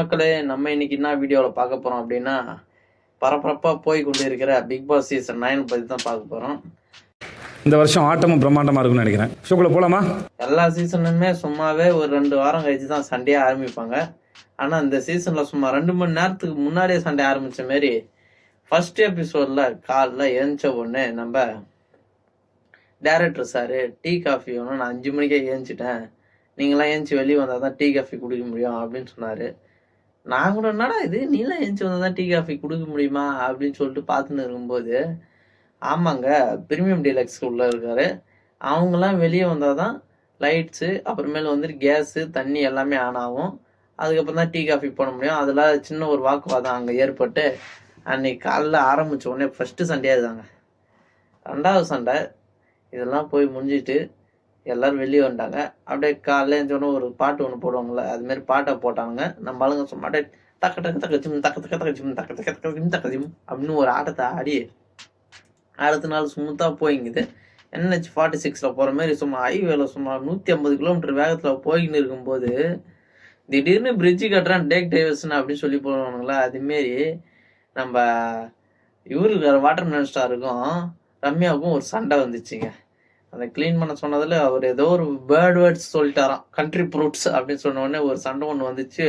மக்களே, நம்ம இன்னைக்கு என்ன வீடியோவில் பார்க்க போகிறோம் அப்படின்னா, பரபரப்பாக போய் கொண்டு இருக்கிற பிக் பாஸ் சீசன் 9 பற்றி தான் பார்க்க போகிறோம். இந்த வருஷம் ஆட்டமும் பிரம்மாண்டமாக இருக்கும்னு நினைக்கிறேன். ஷோக்குள்ள போகலாமா? எல்லா சீசனுமே சும்மாவே ஒரு 2 வாரம் கழிச்சு தான் சண்டையே ஆரம்பிப்பாங்க. ஆனால் இந்த சீசனில் சும்மா 2 மணி நேரத்துக்கு முன்னாடியே சண்டை ஆரம்பித்த மாரி ஃபர்ஸ்ட் எபிசோடில் காலைல ஏஞ்ச உடனே நம்ம டேரக்டர் சார் டீ காஃபி வேணும், நான் 5 மணிக்கே ஏஞ்சிட்டேன், நீங்களாம் ஏஞ்சி வெளியே வந்தால் தான் டீ காஃபி குடிக்க முடியும் அப்படின்னு சொன்னார். நான் கூட என்னடா இது, நீலாம் ஏஞ்சி வந்தால் தான் டீ காஃபி கொடுக்க முடியுமா அப்படின்னு சொல்லிட்டு பார்த்துன்னு இருக்கும்போது, ஆமாங்க பிரீமியம் டீலக்ஸ் உள்ள இருக்காரு, அவங்களாம் வெளியே வந்தால் தான் லைட்ஸு அப்புறமேல வந்துட்டு கேஸு தண்ணி எல்லாமே ஆன் ஆகும், அதுக்கப்புறம் தான் டீ காஃபி போட முடியும். அதில் சின்ன ஒரு வாக்குவாதம் அங்கே ஏற்பட்டு அன்னைக்கு காலைல ஆரம்பித்த உடனே ஃபஸ்ட்டு சண்டையாக இருந்தாங்க. 2வது சண்டை இதெல்லாம் போய் முடிஞ்சிட்டு எல்லாரும் வெளியே வந்துட்டாங்க. அப்படியே காலைல எழுந்தோடனே ஒரு பாட்டு ஒன்று போடுவாங்கள்ல, அதுமாரி பாட்டை போட்டாங்க. நம்ம ஆளுங்க சும்மா அப்படியே தக்க டக்கு தக்கச்சிம் தக்க தக்க தக்கச்சிம் தக்க தக்க தக்கச்சிம் தக்கச்சிம் அப்படின்னு ஒரு ஆட்டத்தை ஆடி அடுத்த நாள் ஸ்மூத்தாக போயிங்குது. NH 46 போகிற மாதிரி சும்மா ஹைவேல சும்மா 150 கிலோமீட்டர் வேகத்தில் போயின்னு இருக்கும்போது திடீர்னு பிரிட்ஜு கட்டுறான் டேக் டைவர்ஷன் அப்படின்னு சொல்லி போடுவானுங்களா, அதுமாரி நம்ம இவருக்கு வாட்டர் மிலன் ஸ்டாருக்கும் ரம்யாவுக்கும் ஒரு சண்டை வந்துச்சுங்க. அதை க்ளீன் பண்ண சொன்னதில் அவர் ஏதோ ஒரு பேர்ட் வேர்ட்ஸ் சொல்லிட்டாராம், கண்ட்ரி ஃப்ரூட்ஸ் அப்படின்னு சொன்ன உடனே ஒரு சண்டை ஒன்று வந்துச்சு.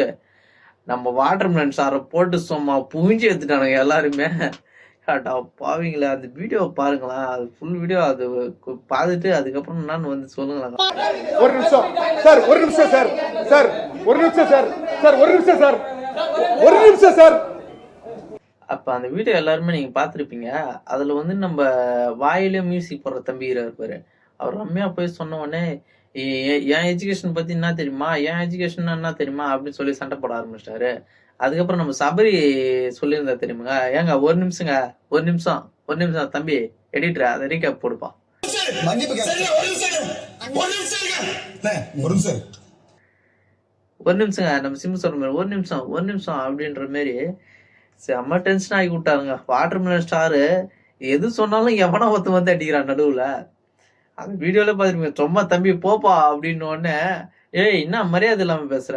நம்ம வாட்டர் மிலன் ஸ்டாரை போட்டு சும்மா புழிஞ்சு எடுத்துட்டானுங்க எல்லாருமே. பாவீங்களா, அந்த வீடியோ பாருங்களேன், அது ஃபுல் வீடியோ அது பார்த்துட்டு அதுக்கப்புறம் நான் வந்து சொல்லுங்களேன். ஒரு நிமிஷம் சார், ஒரு நிமிஷம் சார், சார் ஒரு நிமிஷம் சார், சார் ஒரு நிமிஷம் சார், ஒரு நிமிஷம் சார். அப்போ அந்த வீடியோ எல்லாருமே நீங்கள் பார்த்துருப்பீங்க. அதில் வந்து நம்ம வாயிலே மியூசிக் போடுற தம்பி இருப்பார். அவர் ரம்யா போய் சொன்ன உடனே என் எஜுகேஷன் பற்றி என்ன தெரியுமா, என் எஜுகேஷன் என்ன தெரியுமா அப்படின்னு சொல்லி சண்டை போட ஆரம்பிச்சிட்டாரு. அதுக்கப்புறம் நம்ம சபரி சொல்லியிருந்தா தெரியுமாங்க, ஏங்க ஒரு நிமிஷங்க, ஒரு நிமிஷம் தம்பி எடிட்டர் அதை ரீகேப் போடுப்பா. ஒரு நிமிஷங்க, நம்ம சிம் சொல்ற மாதிரி ஒரு நிமிஷம் அப்படின்ற மாரி செம்ம டென்ஷன் ஆகி விட்டாருங்க. வாட்டர் மிலன் ஸ்டாரு எது சொன்னாலும் எவனா ஒருத்த வந்து அடிக்கிறான் நடுவில். அந்த வீடியோல பார்த்துருப்பீங்க. சும்மா தம்பி போப்பா அப்படின்னு உடனே, ஏய் என்ன மரியாதை இல்லாமல் பேசுற,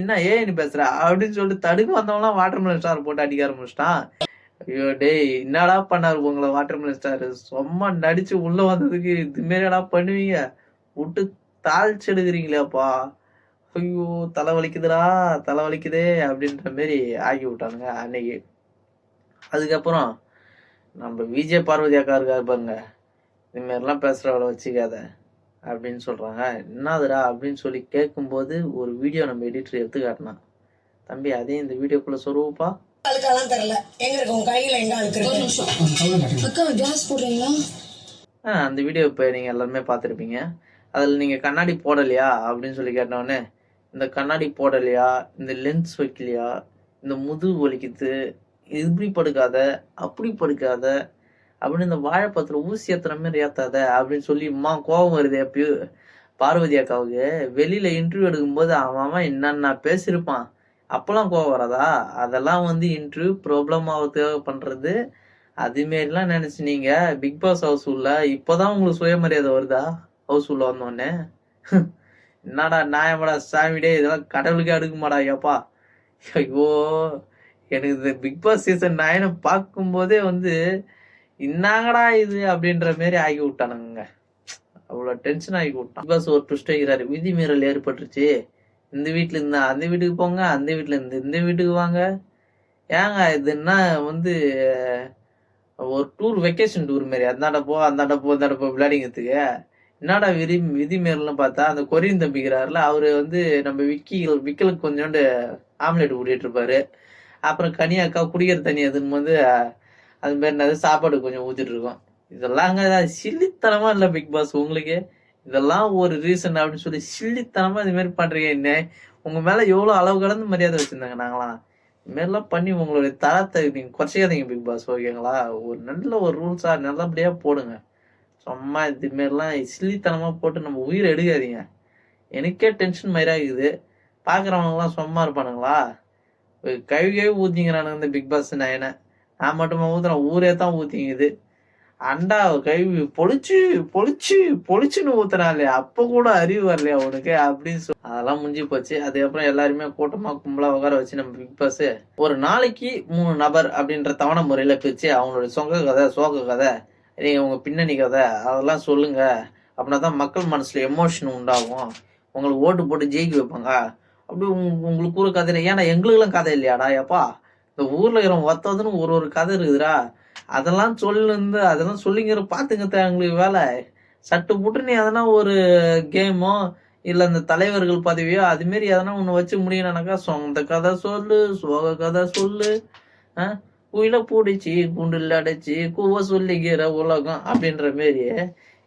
நீ பேசுற அப்படின்னு சொல்லிட்டு தடுக்க வந்தவங்களாம் வாட்டர் மிலன் ஸ்டார் போட்டு அடிக்க ஆரம்பிச்சிட்டான். ஐயோ டேய், என்னடா பண்ணாரு உங்களை வாட்டர் மிலன் ஸ்டார், சும்மா நடிச்சு உள்ள வந்ததுக்கு இதுமாரிடா பண்ணுவீங்க, விட்டு தாழ்ச்சி எடுக்கிறீங்களேப்பா, ஐயோ தலை வலிக்குதே அப்படின்ற மாரி ஆக்கி விட்டானுங்க அன்னைக்கு. அதுக்கப்புறம் நம்ம விஜய் பார்வதி அக்கா இருக்காரு பாருங்க, இதுமாரிலாம் பேசுகிறவளை வச்சுக்காத அப்படின்னு சொல்கிறாங்க. என்னதுடா அப்படின்னு சொல்லி கேட்கும்போது ஒரு வீடியோ நம்ம எடிட்டர் எடுத்து காட்டினான். தம்பி அதையும் இந்த வீடியோக்குள்ளே சொல்லுவோப்பா. அந்த வீடியோ இப்போ நீங்கள் எல்லாருமே பார்த்துருப்பீங்க. அதில் நீங்கள் கண்ணாடி போடலையா அப்படின்னு சொல்லி கேட்டோடனே, இந்த கண்ணாடி போடலையா, இந்த லென்ஸ் வைக்கலையா, இந்த முதுகு வலிக்குது, இப்படி படுக்காத அப்படி படுக்காத அப்படின்னு இந்த வாழைப்பத்தில் ஊசி ஏற்றுற மாதிரி ஏற்றாத அப்படின்னு சொல்லி கோபம் வருது. எப்பயும் பார்வதி அக்காவுக்கு வெளியில் இன்டர்வியூ எடுக்கும்போது அவன் என்னென்ன பேசியிருப்பான், அப்போல்லாம் கோபம் வராதா? அதெல்லாம் வந்து இன்டர்வியூ ப்ராப்ளம் ஆகிறதுக்காக பண்ணுறது. அதுமாரிலாம் நினச்சி நீங்கள் பிக் பாஸ் ஹவுஸ் உள்ள இப்போதான் உங்களுக்கு சுயமரியாதை வருதா? ஹவுஸ் உள்ள வந்தோடனே என்னடா நியாயமாடா சாமிடே, இதெல்லாம் கடவுளுக்கே அடுக்குமாடா ஐயாப்பா. ஐயோ எனக்கு இந்த பிக் பாஸ் சீசன் 9 பார்க்கும்போதே வந்து இன்னாங்கடா இது அப்படின்ற மாரி ஆகி விட்டானுங்க. அவ்வளோ டென்ஷன் ஆகி விட்டான். பிக் பாஸ் ஒரு ட்விஸ்ட் வைக்கிறாரு, விதி மீறல் ஏற்பட்டுருச்சு, இந்த வீட்டில் இருந்தா அந்த வீட்டுக்கு போங்க, அந்த வீட்டில் இருந்து இந்த வீட்டுக்கு வாங்க. ஏங்க இதுன்னா வந்து ஒரு டூர், வெக்கேஷன் டூர் மாரி, அந்தாண்ட போ விளையாடிங்கிறதுக்கு. என்னடா விதி மீறல்னு பார்த்தா அந்த கொரியன் தம்பிக்கிறாருல, அவரு வந்து நம்ம விக்கலுக்கு கொஞ்சோண்டு ஆம்லேட் ஊட்டிட்டு இருப்பாரு. அப்புறம் கனியாக்கா குடிக்கிற தண்ணி அதுன்னு வந்து அது மாரி என்னது சாப்பாடு கொஞ்சம் ஊற்றிட்டு இருக்கோம். இதெல்லாங்க சில்லித்தனமா இல்லை பிக் பாஸ் உங்களுக்கு? இதெல்லாம் ஒரு ரீசன் அப்படின்னு சொல்லி சில்லித்தனமா இது மாதிரி பண்றீங்க. என்ன உங்க மேல எவ்வளவு அளவு கடந்து மரியாதை வச்சிருந்தாங்க நாங்களாம். இது மாதிரிலாம் பண்ணி உங்களுடைய தரத்தை நீங்க குறைச்சிக்காதீங்க பிக் பாஸ், ஓகேங்களா? ஒரு நல்ல ஒரு ரூல்ஸா நல்லபடியா போடுங்க. சும்மா இதுமாரிலாம் சில்லித்தனமா போட்டு நம்ம உயிரை எடுக்காதீங்க. எனக்கே டென்ஷன் மயிராகுது. பார்க்குறவங்கலாம் சும்மா இருப்பானுங்களா? கழுவி ஊற்றிங்கிறானுங்க இந்த பிக் பாஸ் 9. நான் மட்டுமா ஊற்றுறேன், ஊரே தான் ஊற்றிங்குது. அண்டா கை பொழிச்சு பொழிச்சு பொழிச்சுன்னு ஊத்துறாளே, அப்ப கூட அறிவு வரலையா உனக்கு அப்படின்னு சொல்லி அதெல்லாம் முடிஞ்சு போச்சு. அதுக்கப்புறம் எல்லாருமே கூட்டமா கும்பலா உட்கார வச்சு நம்ம பிக் பாஸ் ஒரு நாளைக்கு 3 நபர் அப்படின்ற தவணை முறையில பிரிச்சு அவங்களுடைய சொங்க கதை, சோக கதை, நீங்க உங்க பின்னணி கதை அதெல்லாம் சொல்லுங்க. அப்படின்னா தான் மக்கள் மனசுல எமோஷன் உண்டாகும், உங்களுக்கு ஓட்டு போட்டு ஜெயிக்க வைப்பாங்க. அப்படி உங்களுக்கு ஒரு கதை இல்லை. ஏன்னா எங்களுக்கெல்லாம் கதை இல்லையாடா எப்பா? இந்த ஊர்ல இருக்கிறவங்க ஒத்ததுன்னு ஒரு கதை இருக்குதுடா. அதெல்லாம் அதெல்லாம் சொல்லிங்கிற பாத்துங்க எங்களுக்கு வேலை. சட்டு புட்டு நீ எதனா ஒரு கேமோ இல்ல இந்த தலைவர்கள் பதவியோ அது மாரி எதனா ஒண்ணு வச்சு முடியணும்னாக்கா சொந்த கதை சொல்லு, சோக கதை சொல்லு, குயில பூடிச்சு கூண்டுல அடைச்சு கூவ சொல்லிக்கிற உலகம் அப்படின்ற மாரி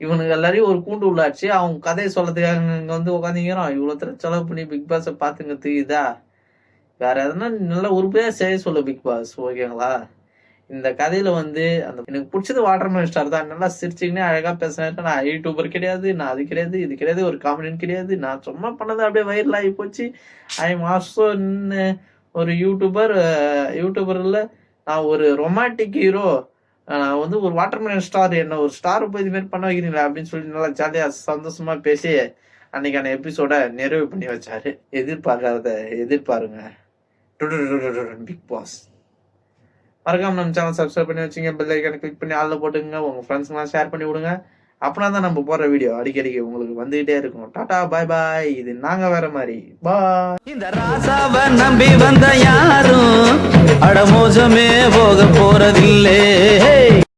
இவனுக்கு எல்லாரையும் ஒரு கூண்டு உள்ளாச்சு. அவங்க கதையை சொல்லதுக்காக இங்க வந்து உட்காந்துங்கிறோம். இவ்வளவு தர செலவு பண்ணி பிக் பாஸ பாத்துங்கிறதுக்கு இதா? வேற எதனா நல்லா உருப்படியா செய்ய சொல்ல பிக் பாஸ், ஓகேங்களா? இந்த கதையில வந்து அந்த எனக்கு பிடிச்சது வாட்டர்மெலன் ஸ்டார் தான். நல்லா சிரிச்சுக்கினே அழகா பேசுறேன். நான் யூடியூபர் கிடையாது, நான் அது கிடையாது, இது கிடையாது, ஒரு காமெடியன் கிடையாது. நான் சும்மா பண்ணது அப்படியே வைரல் ஆகி போச்சு. ஐ எம் ஆல்சோ ஒரு யூடியூபர்ல நான் ஒரு ரொமான்டிக் ஹீரோ. நான் வந்து ஒரு வாட்டர்மெலன் ஸ்டார், என்ன ஒரு ஸ்டார் போய் இது மாதிரி பண்ண வைக்கிறீங்களா அப்படின்னு சொல்லி நல்லா ஜாலியா சந்தோஷமா பேசி அன்னைக்கான எபிசோட நிறைவு பண்ணி வச்சாரு. எதிர்பாருங்க பிக் பாஸ். மறக்காம நம்ம சேனல் சப்ஸ்கிரைப் பண்ணி வச்சுங்க, பெல் ஐக்கான கிளிக் பண்ணி ஆள்ல போட்டுங்க, உங்க ஃப்ரெண்ட்ஸ்லாம் ஷேர் பண்ணி விடுங்க. அப்படின்னா தான் நம்ம போடுற வீடியோ அடிக்கடிக்கு உங்களுக்கு வந்துகிட்டே இருக்கும். டாடா பாய் பாய். இது நாங்க வேற மாதிரி பாய். இந்த ராசாவை நம்பி வந்த யாரும் அடமோசமே போக போறதில்லை.